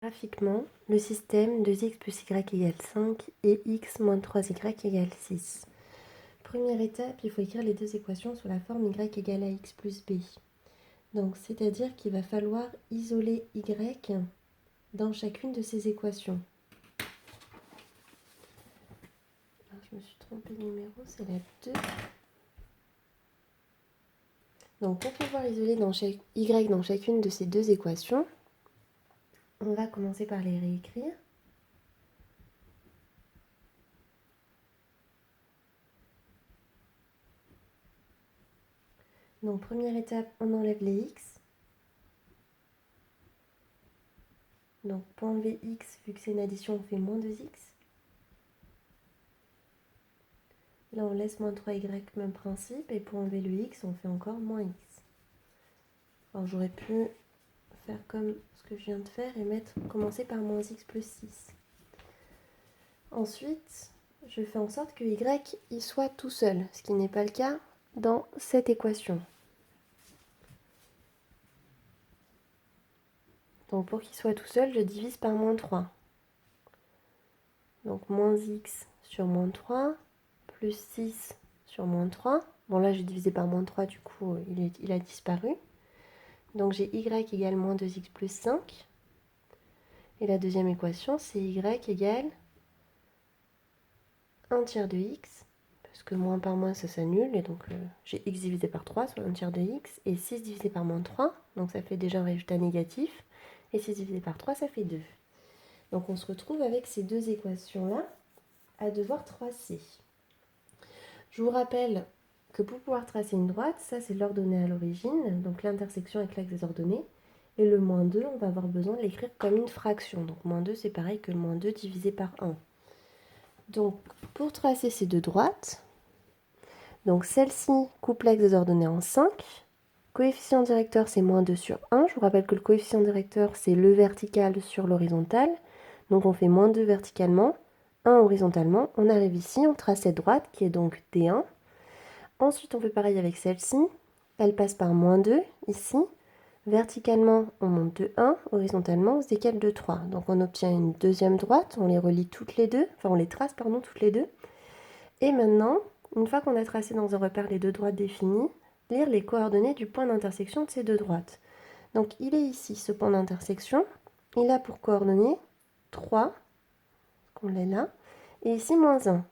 Graphiquement, le système 2x plus y égale 5 et x moins 3y égale 6. Première étape, il faut écrire les deux équations sous la forme y égale à x plus b. Donc, c'est-à-dire qu'il va falloir isoler y dans chacune de ces équations. Alors, je me suis trompée de numéro, c'est la 2. Donc, pour pouvoir isoler y dans chacune de ces deux équations, on va commencer par les réécrire. Donc, première étape, on enlève les x. Donc, pour enlever x, vu que c'est une addition, on fait moins 2x. Là, on laisse moins 3y, même principe. Et pour enlever le x, on fait encore moins x. Alors, j'aurais pu faire comme ce que je viens de faire et commencer par moins x plus 6. Ensuite, je fais en sorte que y il soit tout seul, ce qui n'est pas le cas dans cette équation. Donc, pour qu'il soit tout seul, je divise par moins 3. Donc, moins x sur moins 3, plus 6 sur moins 3. Bon, là, j'ai divisé par moins 3, du coup, il a disparu. Donc, j'ai y égale moins 2x plus 5. Et la deuxième équation, c'est y égale 1 tiers de x. Parce que moins par moins, ça s'annule. Et donc, j'ai x divisé par 3, soit 1 tiers de x. Et 6 divisé par moins 3. Donc, ça fait déjà un résultat négatif. Et 6 divisé par 3, ça fait 2. Donc, on se retrouve avec ces deux équations-là à devoir tracer. Je vous rappelle que pour pouvoir tracer une droite, ça c'est l'ordonnée à l'origine, donc l'intersection avec l'axe des ordonnées. Et le moins 2, on va avoir besoin de l'écrire comme une fraction. Donc moins 2, c'est pareil que le moins 2 divisé par 1. Donc pour tracer ces deux droites, donc celle-ci coupe l'axe des ordonnées en 5. Coefficient directeur, c'est moins 2 sur 1. Je vous rappelle que le coefficient directeur, c'est le vertical sur l'horizontal. Donc on fait moins 2 verticalement, 1 horizontalement. On arrive ici, on trace cette droite qui est donc D1. Ensuite, on fait pareil avec celle-ci. Elle passe par moins 2 ici. Verticalement, on monte de 1. Horizontalement, on se décale de 3. Donc, on obtient une deuxième droite. On les relie toutes les deux. Enfin, on les trace, pardon, toutes les deux. Et maintenant, une fois qu'on a tracé dans un repère les deux droites définies, lire les coordonnées du point d'intersection de ces deux droites. Donc, il est ici, ce point d'intersection. Il a pour coordonnées 3, qu'on l'ait là. Et ici, moins 1.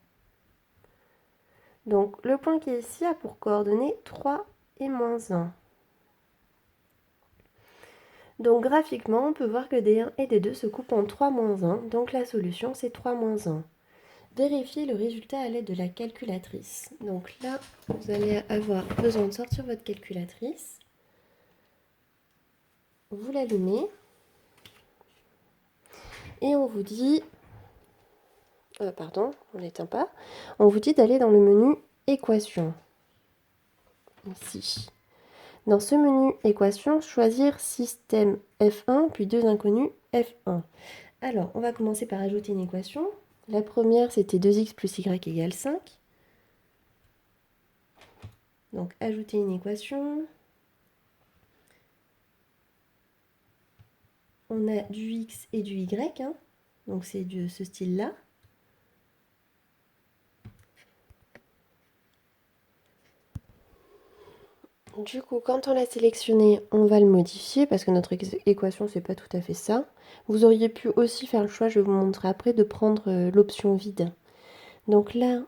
Donc, le point qui est ici a pour coordonnées 3 et moins 1. Donc, graphiquement, on peut voir que D1 et D2 se coupent en 3 moins 1. Donc, la solution, c'est 3 moins 1. Vérifiez le résultat à l'aide de la calculatrice. Donc là, vous allez avoir besoin de sortir votre calculatrice. Vous l'allumez. Et on vous dit... pardon, on ne l'éteint pas. On vous dit d'aller dans le menu Équations. Ici. Dans ce menu Équations, choisir système F1, puis deux inconnus F1. Alors, on va commencer par ajouter une équation. La première, c'était 2x plus y égale 5. Donc, ajouter une équation. On a du x et du y, hein. Donc c'est de ce style-là. Du coup, quand on l'a sélectionné, on va le modifier parce que notre équation, c'est pas tout à fait ça. Vous auriez pu aussi faire le choix, je vais vous montrer après, de prendre l'option vide. Donc là,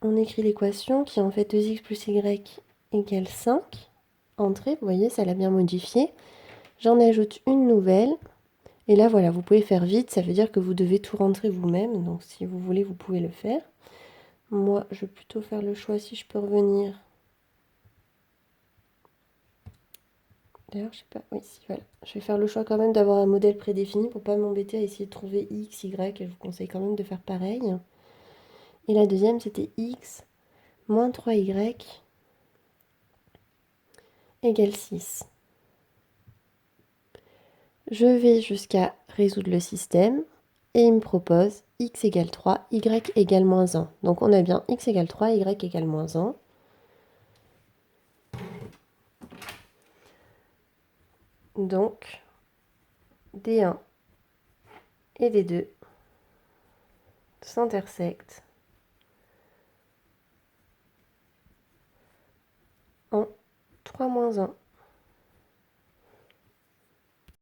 on écrit l'équation qui est en fait 2x plus y égale 5. Entrée, vous voyez, ça l'a bien modifié. J'en ajoute une nouvelle. Et là, voilà, vous pouvez faire vite. Ça veut dire que vous devez tout rentrer vous-même. Donc si vous voulez, vous pouvez le faire. Moi, je vais plutôt faire le choix, si je peux revenir. D'ailleurs, je sais pas, oui, si, voilà. Je vais faire le choix quand même d'avoir un modèle prédéfini pour pas m'embêter à essayer de trouver x, y, et je vous conseille quand même de faire pareil. Et la deuxième, c'était x moins 3y égale 6. Je vais jusqu'à résoudre le système, et il me propose x égale 3, y égale moins 1. Donc on a bien x égale 3, y égale moins 1. Donc, D1 et les deux s'intersectent en 3 moins 1.